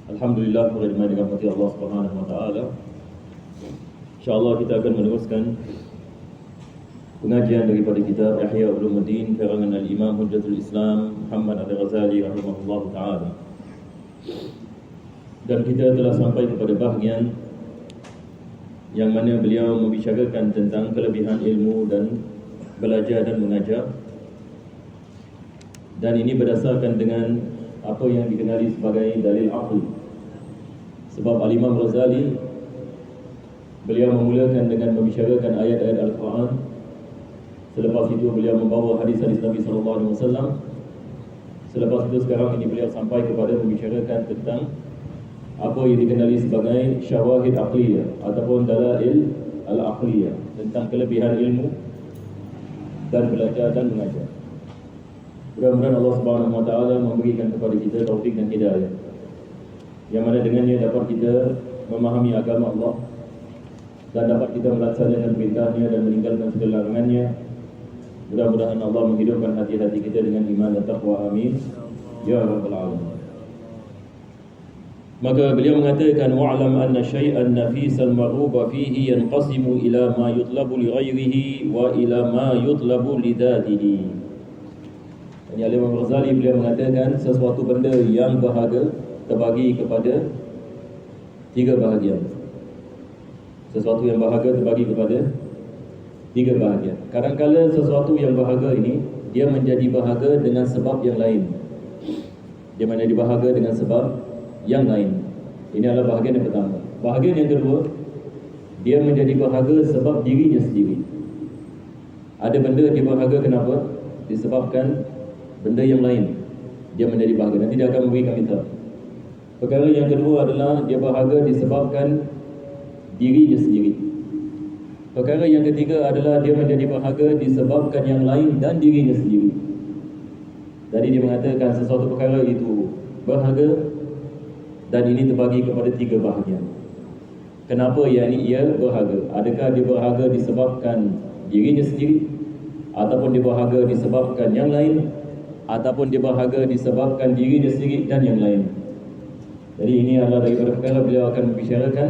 Alhamdulillah, berkhidmat dengan hati Allah Subhanahu wa taala. Insya-Allah kita akan meneruskan pengajian daripada kitab Ihya Ulumuddin karangan Al-Imam Hujjatul Islam Muhammad Al-Ghazali rahimahullah taala. Dan kita telah sampai kepada bahagian yang mana beliau membicarakan tentang kelebihan ilmu dan belajar dan mengajar. Dan ini berdasarkan dengan apa yang dikenali sebagai dalil aqli. Sebab Al-Imam Ghazali beliau memulakan dengan membicarakan ayat-ayat Al-Quran. Selepas itu beliau membawa hadis-hadis Nabi SAW. Selepas itu sekarang ini beliau sampai kepada membicarakan tentang apa yang dikenali sebagai syawahid aqliyah ataupun dalail al-aqliyah, tentang kelebihan ilmu dan belajar dan mengajar. Mudah-mudahan Allah Subhanahu wa taala memberikan kepada kita taufik dan hidayah, yang mana dengannya dapat kita memahami agama Allah dan dapat kita melaksanakan perintahnya dan meninggalkan segala larangannya. Mudah-mudahan Allah menghidupkan hati-hati kita dengan iman dan taqwa. Amin ya rabbal alamin. Maka beliau mengatakan, wa'lam anna syai'an nafisal marghuba fihi yanqasimu ila ma yutlabu li ghairihi wa ila ma yutlabu li dhatihi. Al-Imam Ghazali beliau mengatakan sesuatu benda yang berharga terbagi kepada tiga bahagian. Sesuatu yang berharga terbagi kepada tiga bahagian. Kadang-kadang sesuatu yang berharga ini dia menjadi berharga dengan sebab yang lain. Dia menjadi berharga dengan sebab yang lain. Ini adalah bahagian yang pertama. Bahagian yang kedua, dia menjadi berharga sebab dirinya sendiri. Ada benda dia berharga kenapa? Disebabkan benda yang lain dia menjadi berharga. Nanti dia akan memberikan misal. Perkara yang kedua adalah dia berharga disebabkan dirinya sendiri. Perkara yang ketiga adalah dia menjadi berharga disebabkan yang lain dan dirinya sendiri. Jadi dia mengatakan sesuatu perkara itu berharga dan ini terbagi kepada tiga bahagian. Kenapa ia berharga? Adakah dia berharga disebabkan dirinya sendiri, ataupun dia berharga disebabkan yang lain, ataupun dia berharga disebabkan dirinya sendiri dan yang lain. Jadi ini adalah daripada perkara beliau akan membicarakan,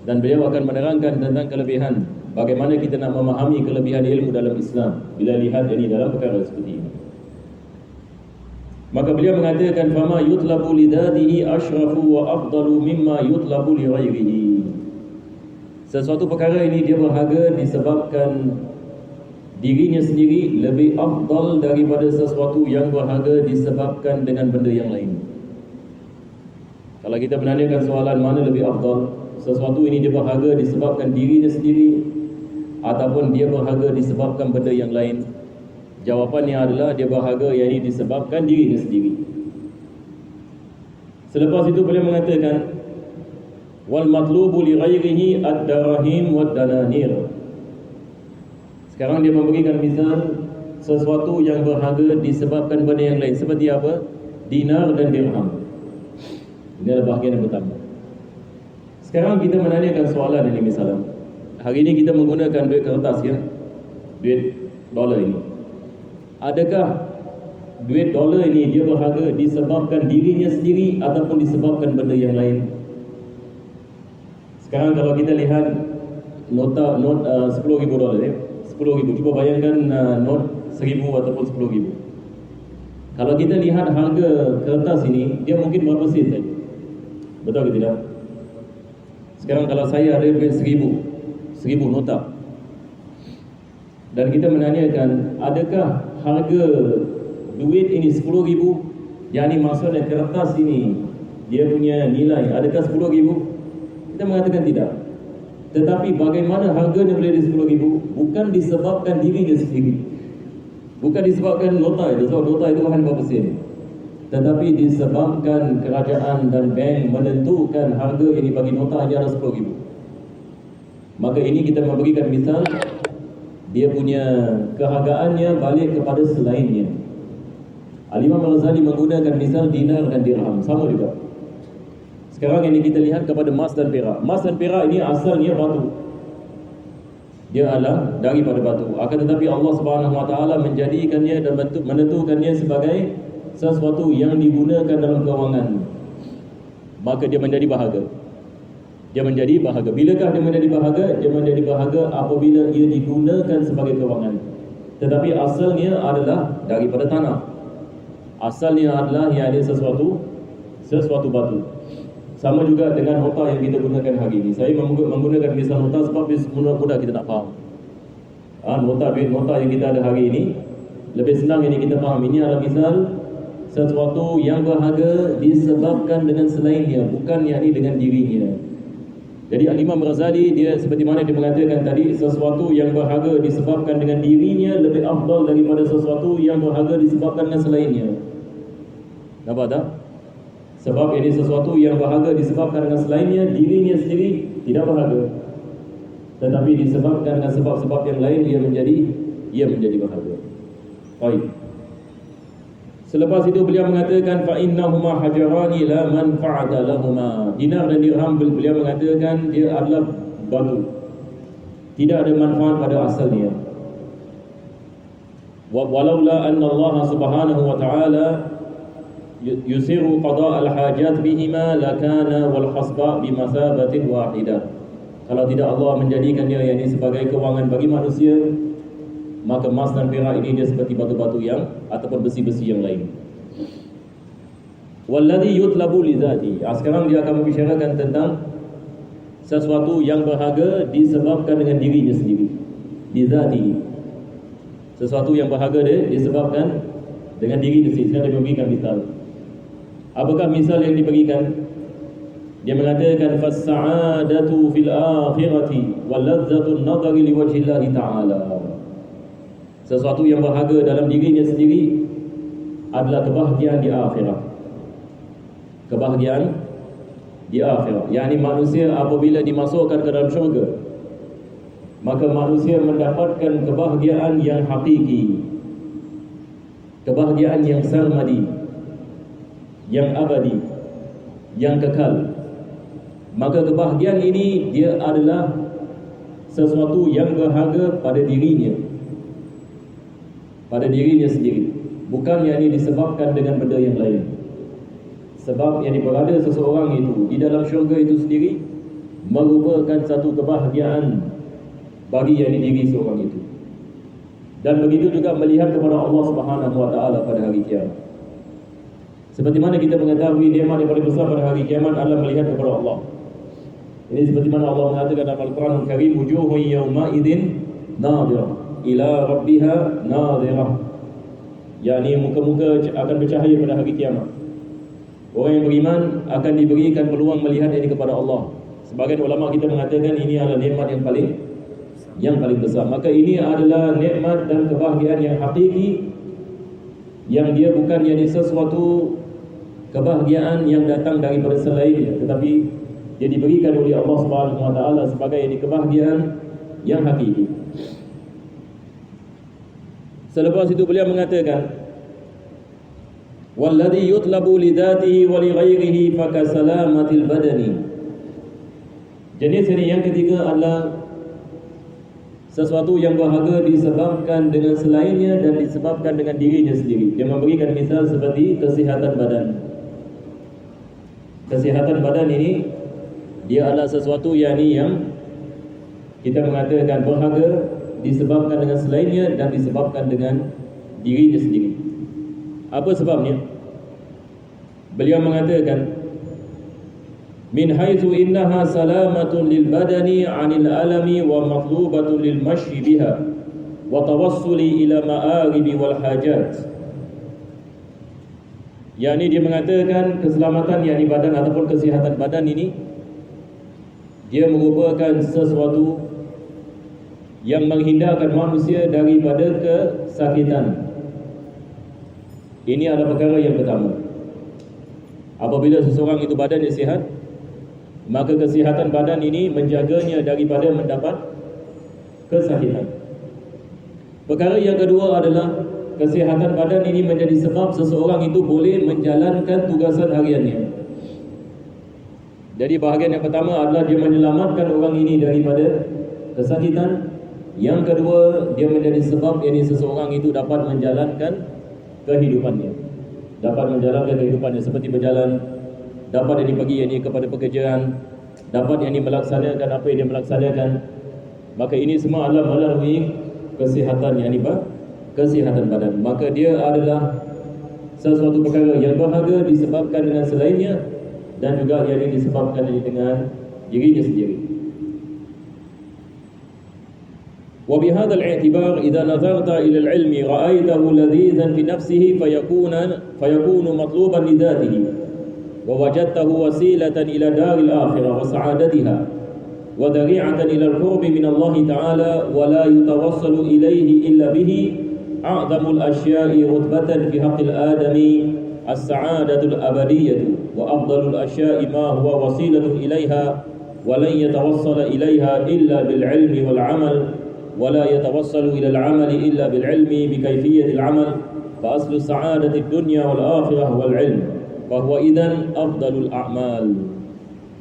dan beliau akan menerangkan tentang kelebihan, bagaimana kita nak memahami kelebihan ilmu dalam Islam bila lihat ini dalam perkara seperti ini. Maka beliau mengatakan, fama yutlabu lidadihi ashrafu wa afdalu mimma yutlabu li ghairihi. Sesuatu perkara ini dia berharga disebabkan dirinya sendiri lebih afdal daripada sesuatu yang berharga disebabkan dengan benda yang lain. Kalau kita menanyakan soalan mana lebih afdal, sesuatu ini dia berharga disebabkan dirinya sendiri ataupun dia berharga disebabkan benda yang lain, jawapannya adalah dia berharga yang ini disebabkan dirinya sendiri. Selepas itu beliau mengatakan, wal matlubu li ghairihi ad-darahim wad dananir. Sekarang dia memberikan misal sesuatu yang berharga disebabkan benda yang lain. Seperti apa? Dinar dan dirham. Ini adalah bahagian yang pertama. Sekarang kita menanyakan soalan ini misalnya. Hari ini kita menggunakan duit kertas ya, duit dolar ini. Adakah duit dolar ini dia berharga disebabkan dirinya sendiri ataupun disebabkan benda yang lain? Sekarang kalau kita lihat not $10,000 ya, 10,000. Cuba bayangkan not 1,000 ataupun 10,000. Kalau kita lihat harga kertas ini, dia mungkin berapa sen saja. Betul ke tidak? Sekarang kalau saya ada duit 1,000 nota, dan kita menanyakan, adakah harga duit ini 10,000? Yang ini maksudnya kertas ini dia punya nilai adakah 10,000? Kita mengatakan tidak. Tetapi bagaimana harganya boleh di 10,000? Bukan disebabkan dirinya sendiri, bukan disebabkan nota itu, sebab nota itu bahan berapa sen, tetapi disebabkan kerajaan dan bank menentukan harga yang dibagi nota hanya ada 10,000. Maka ini kita memberikan misal, dia punya kehargaannya balik kepada selainnya. Al-Imam Al-Ghazali menggunakan misal dinar dan dirham, sama juga. Sekarang ini kita lihat kepada emas dan perak. Emas dan perak ini asalnya batu, dia adalah daripada batu. Akan tetapi Allah Subhanahu wa taala menjadikannya dan menentukannya sebagai sesuatu yang digunakan dalam kewangan. maka dia menjadi bahaga. Dia menjadi bahaga. Bilakah dia menjadi bahaga? Dia menjadi bahaga apabila ia digunakan sebagai kewangan. Tetapi asalnya adalah daripada tanah. Asalnya adalah yang ada sesuatu batu. Sama juga dengan nota yang kita gunakan hari ini. Saya menggunakan misal nota sebab mudah kita nak faham. Nota yang kita ada hari ini lebih senang ini kita faham. Ini adalah misal sesuatu yang berharga disebabkan dengan selainnya, bukan yakni dengan dirinya. Jadi Imam Ghazali dia seperti mana dia mengatakan tadi, sesuatu yang berharga disebabkan dengan dirinya lebih afdal daripada sesuatu yang berharga disebabkan dengan selainnya. Nampak tak? Sebab ini sesuatu yang berharga disebabkan dengan selainnya, dirinya sendiri tidak berharga. Tetapi disebabkan dengan sebab-sebab yang lain ia menjadi berharga. Baik. Selepas itu beliau mengatakan fa innahuma hajarani la manfa'ata lahuma. Dinar dan dirham beliau mengatakan dia adalah batu. Tidak ada manfaat pada asalnya. Walaula anna Allah Subhanahu wa taala yusiru qada' al-hajat bihima lakana wal hasba bimathabatin wahidah. Kalau tidak Allah menjadikan dia yakni sebagai kewangan bagi manusia, maka emas dan perak ini dia seperti batu-batu yang ataupun besi-besi yang lain. Walladhi yutlabu lidhati. Sekarang dia akan membicarakan tentang sesuatu yang berharga disebabkan dengan dirinya sendiri. Lidhati. Sesuatu yang berharga dia disebabkan dengan diri sendiri. Dia memberikan misal. Apakah misal yang diberikan? Dia mengatakan fas-sa'adatu fil akhirati wal ladzatu an-nadhari liwajhillahi ta'ala. Sesuatu yang berharga dalam dirinya sendiri adalah kebahagiaan di akhirat. Kebahagiaan di akhirat. Yakni manusia apabila dimasukkan ke dalam syurga, maka manusia mendapatkan kebahagiaan yang hakiki, kebahagiaan yang sarmadi, yang abadi, yang kekal. Maka kebahagiaan ini dia adalah sesuatu yang berharga pada dirinya, pada dirinya sendiri, bukan yang ini disebabkan dengan benda yang lain. Sebab yang berada seseorang itu di dalam syurga itu sendiri merupakan satu kebahagiaan bagi yang diri seorang itu. Dan begitu juga melihat kepada Allah Subhanahu wa taala pada hari kiamat. Seperti mana kita mengetahui nikmat yang paling besar pada hari kiamat adalah melihat kepada Allah. Ini seperti mana Allah mengatakan dalam Al-Quran Al-Karim, wujuhun yawma idzin nadhirah ila rabbiha nadhirah. yakni muka-muka akan bercahaya pada hari kiamat. Orang yang beriman akan diberikan peluang melihat ini kepada Allah. Sebagian ulama kita mengatakan ini adalah nikmat yang paling besar. Maka ini adalah nikmat dan kebahagiaan yang hakiki, yang dia bukan jadi sesuatu kebahagiaan yang datang daripada selainnya, tetapi dia diberikan oleh Allah Subhanahu wa taala sebagai ini kebahagiaan yang hakiki. Selepas itu beliau mengatakan, walladhi yutlabu lidatihi wa li ghairihi fakasalamatil badani. Jenis ini yang ketiga adalah sesuatu yang berharga disebabkan dengan selainnya dan disebabkan dengan dirinya sendiri. Dia memberikan misal seperti kesihatan badan. Kesihatan badan ini dia adalah sesuatu yang kita mengatakan berharga disebabkan dengan selainnya dan disebabkan dengan dirinya sendiri. Apa sebabnya? Beliau mengatakan, min haitsu innaha salamatun lil badani 'anil alami wa matlubatun lil mashi biha wa tawassuli ila ma'aribi wal hajat. Yani dia mengatakan keselamatan yakni badan ataupun kesihatan badan ini dia merupakan sesuatu yang menghindarkan manusia daripada kesakitan. Ini adalah perkara yang pertama. Apabila seseorang itu badannya sihat, maka kesihatan badan ini menjaganya daripada mendapat kesakitan. Perkara yang kedua adalah kesihatan badan ini menjadi sebab seseorang itu boleh menjalankan tugasan hariannya. Jadi bahagian yang pertama adalah dia menyelamatkan orang ini daripada kesakitan. Yang kedua, dia menjadi sebab yang seseorang itu dapat menjalankan kehidupannya. Dapat menjalankan kehidupannya seperti berjalan, dapat yang dibagi yakni kepada pekerjaan, dapat yang melaksanakan apa yang dia melaksanakan, maka ini semua adalah melalui kesihatan yakni kesihatan badan. Maka dia adalah sesuatu perkara yang berharga disebabkan dengan selainnya dan juga yang disebabkan dengan dirinya sendiri. وبهذا الاعتبار إذا نظرت إلى العلم رأيته لذيذا في نفسه فيكون مطلوبا لذاته ووجدته وسيلة إلى دار الآخرة وسعادتها وذريعة إلى القرب من الله تعالى ولا يتوصل إليه إلا به أعظم الأشياء رتبة في حق الآدم السعادة الأبدية وأفضل الأشياء ما هو وسيلة إليها ولن يتوصل إليها إلا بالعلم والعمل ولا يتوصل إلى العمل إلا بالعلم بكيفية العمل فأصل السعادة الدنيا والآخرة هو العلم فهو إذن أفضل الأعمال.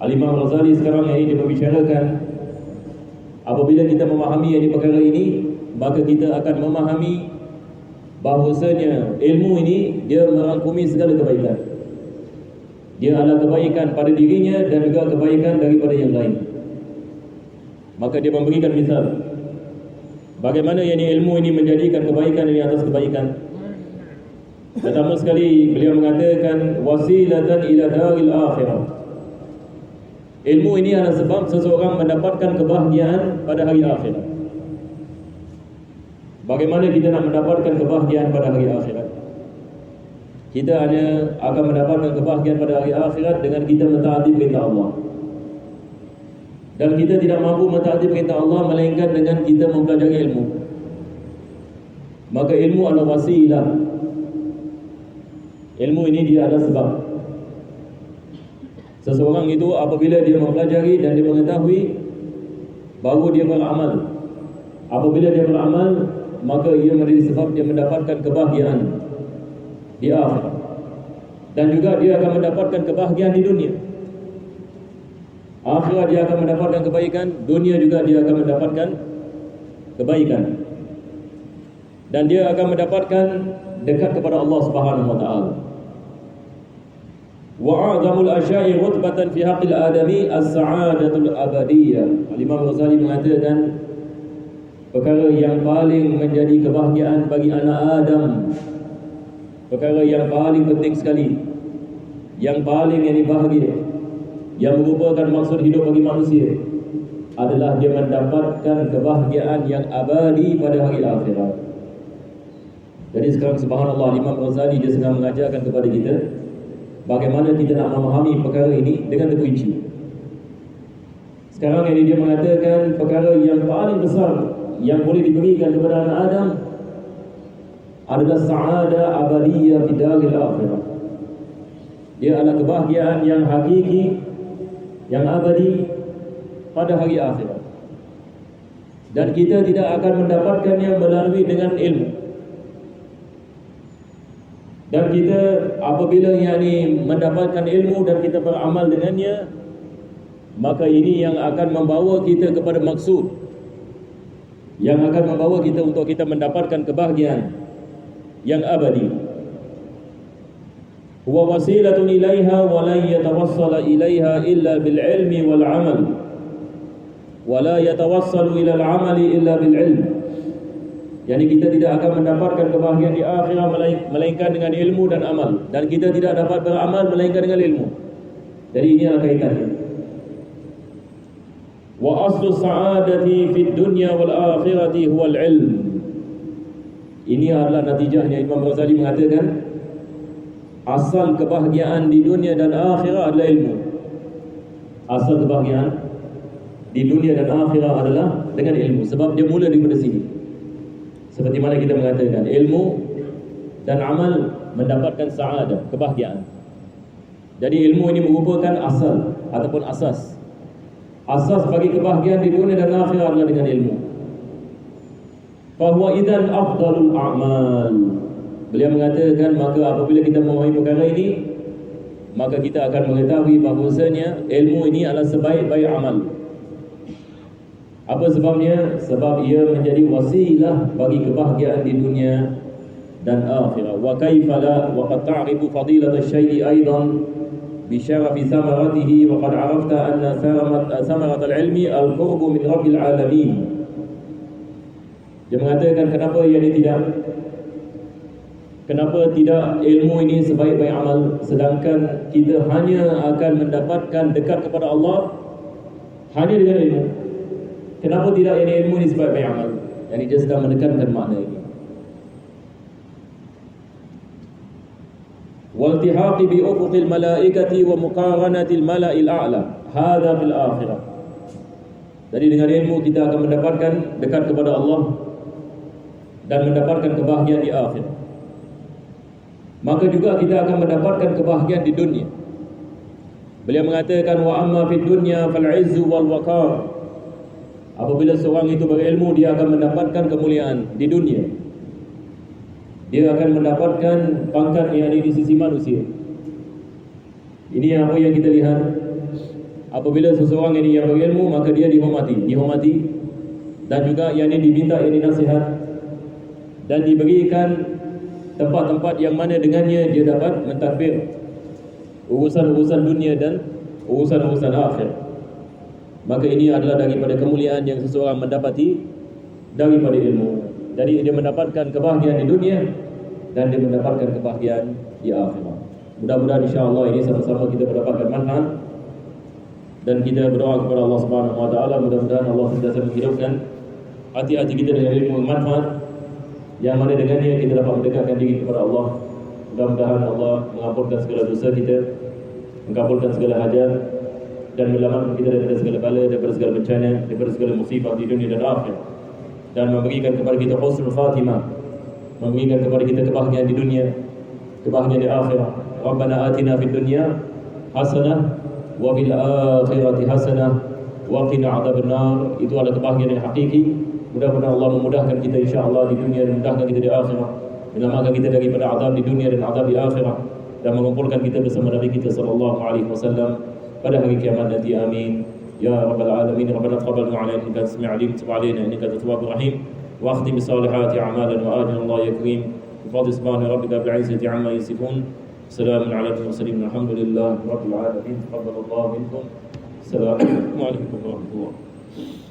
Al-Imam Ghazali sekarang yang ini membicarakan apabila kita memahami yang perkara ini, maka kita akan memahami bahawasanya ilmu ini dia merangkumi segala kebaikan. Dia adalah kebaikan pada dirinya dan juga kebaikan daripada yang lain. Maka dia memberikan misal bagaimana yang ilmu ini menjadikan kebaikan di atas kebaikan. Pertama sekali beliau mengatakan wasilatan ila daril akhirah. Ilmu ini adalah sebab seseorang mendapatkan kebahagiaan pada hari akhirat. Bagaimana kita nak mendapatkan kebahagiaan pada hari akhirat? Kita hanya akan mendapatkan kebahagiaan pada hari akhirat dengan kita mentaati perintah Allah. Dan kita tidak mampu mentaati perintah Allah melainkan dengan kita mempelajari ilmu. Maka ilmu adalah wasilah. Ilmu ini dia adalah sebab. Seseorang itu apabila dia mempelajari dan dia mengetahui, baru dia beramal. Apabila dia beramal, maka ia menjadi sebab dia mendapatkan kebahagiaan di akhirat. Dan juga dia akan mendapatkan kebahagiaan di dunia. Akhirat dia akan mendapatkan kebaikan, dunia juga dia akan mendapatkan kebaikan. Dan dia akan mendapatkan dekat kepada Allah Subhanahu wa taala. Wa a'zamul asya'i rutbatan fi haqqil adami as-sa'adatul abadiyah. Al-Imam Ghazali mengatakan perkara yang paling menjadi kebahagiaan bagi anak Adam, perkara yang paling penting sekali, yang paling yang bahagia, yang merupakan maksud hidup bagi manusia adalah dia mendapatkan kebahagiaan yang abadi pada hari akhirat. Jadi sekarang subhanallah, Imam Ghazali dia sedang mengajarkan kepada kita bagaimana kita nak memahami perkara ini dengan terperinci. Sekarang ini dia mengatakan perkara yang paling besar yang boleh diberikan kepada anak Adam adalah sa'adah abadiyah fi daril akhirah. Dia adalah kebahagiaan yang hakiki, yang abadi pada hari akhirat. Dan kita tidak akan mendapatkannya melalui dengan ilmu. Dan kita apabila mendapatkan ilmu dan kita beramal dengannya, maka ini yang akan membawa kita kepada maksud, yang akan membawa kita untuk kita mendapatkan kebahagiaan yang abadi. Huwa wasilatun ilaiha wa la yatawassala ilaiha illa bil ilmi wal amal. Wa la yatawassalu ila al amali illa bil ilm. Yani kita tidak akan mendapatkan kebahagiaan di akhirat melainkan dengan ilmu dan amal, dan kita tidak dapat beramal melainkan dengan ilmu. Jadi ini adalah kaitannya. Wa aslu sa'adati fid dunya wal akhirati huwa al ilm. Ini adalah natijahnya. Imam Ghazali mengatakan asal kebahagiaan di dunia dan akhirat adalah ilmu. Asal kebahagiaan di dunia dan akhirat adalah dengan ilmu, sebab dia mula daripada sini. Seperti mana kita mengatakan, ilmu dan amal mendapatkan sa'adah, kebahagiaan. Jadi ilmu ini merupakan asal ataupun asas. Asas bagi kebahagiaan di dunia dan akhirat adalah dengan ilmu. Fahuwa idzan afdalul a'mal. Beliau mengatakan maka apabila kita memahami perkara ini, maka kita akan mengetahui bahawasanya ilmu ini adalah sebaik-baik amal. Apa sebabnya? Sebab ia menjadi wasilah bagi kebahagiaan di dunia dan akhirat. Wa kaifa la wa qad ta'rifu fadilat asy-syai'i aidan بشرف ثمرته وقد عرفت أن ثمرة العلم القرب من رب العالمين. Dia mengatakan kenapa tidak ilmu ini sebaik-baik amal, sedangkan kita hanya akan mendapatkan dekat kepada Allah hanya dengan ilmu. Kenapa tidak ilmu ini sebaik-baik amal? Yani dia sedang menekankan makna ini. والتحاق بأفق الملائكة ومقارنة الملأ الأعلى هذا في الآخرة. Jadi dengan ilmu kita akan mendapatkan dekat kepada Allah dan mendapatkan kebahagiaan di akhir. Maka juga kita akan mendapatkan kebahagiaan di dunia. Beliau mengatakan wa amma fid dunya fal izzu wal waqar. Apabila seorang itu berilmu, dia akan mendapatkan kemuliaan di dunia. Dia akan mendapatkan pangkat yang ada di sisi manusia. Ini apa yang kita lihat. Apabila seseorang ini yang berilmu, maka dia dihormati, dan juga yang ini diminta, yang ini nasihat, dan diberikan tempat-tempat yang mana dengannya dia dapat mentadbir urusan-urusan dunia dan urusan-urusan akhir. Maka ini adalah daripada kemuliaan yang seseorang mendapati daripada ilmu. Jadi dia mendapatkan kebahagiaan di dunia dan dia mendapatkan kebahagiaan di akhirat. Mudah-mudahan insya-Allah ini sama-sama kita mendapatkan manfaat, dan kita berdoa kepada Allah Subhanahu wa taala mudah-mudahan Allah sentiasa menghidupkan hati-hati kita dengan ilmu manfaat yang mana dengannya kita dapat mendekatkan diri kepada Allah. Mudah-mudahan Allah mengampunkan segala dosa kita, mengabulkan segala hajat, dan menyelamatkan kita daripada segala bala, daripada segala bencana, daripada segala musibah di dunia dan akhirat, dan memberikan kepada kita husnul khatimah, memberikan kepada kita kebahagiaan di dunia, kebahagiaan di akhirat. Rabbana atina fid dunya hasanah wa fil akhirati hasanah wa qina adzabannar. Itu adalah kebahagiaan yang hakiki. Mudah-mudahan Allah memudahkan kita insya-Allah di dunia dan memudahkan kita di akhirat, menyelamatkan kita daripada azab di dunia dan azab di akhirat, dan mengumpulkan kita bersama Nabi kita sallallahu alaihi wasallam pada hari kiamat nanti. Amin ya rabbal alamin. Rabbana taqabbal minna innaka as-sami'ul 'alim, tub 'alaina innaka at-tawwabur rahim, wa akhtim bis-solihati a'malan wa ajran Allah ya karim. Bi fadli subhana rabbika bil 'izzati 'amma yasifun, salamun 'alal mursalin, walhamdulillahi rabbil alamin. Taqabbalallahu minkum. Assalamu alaikum warahmatullahi wabarakatuh.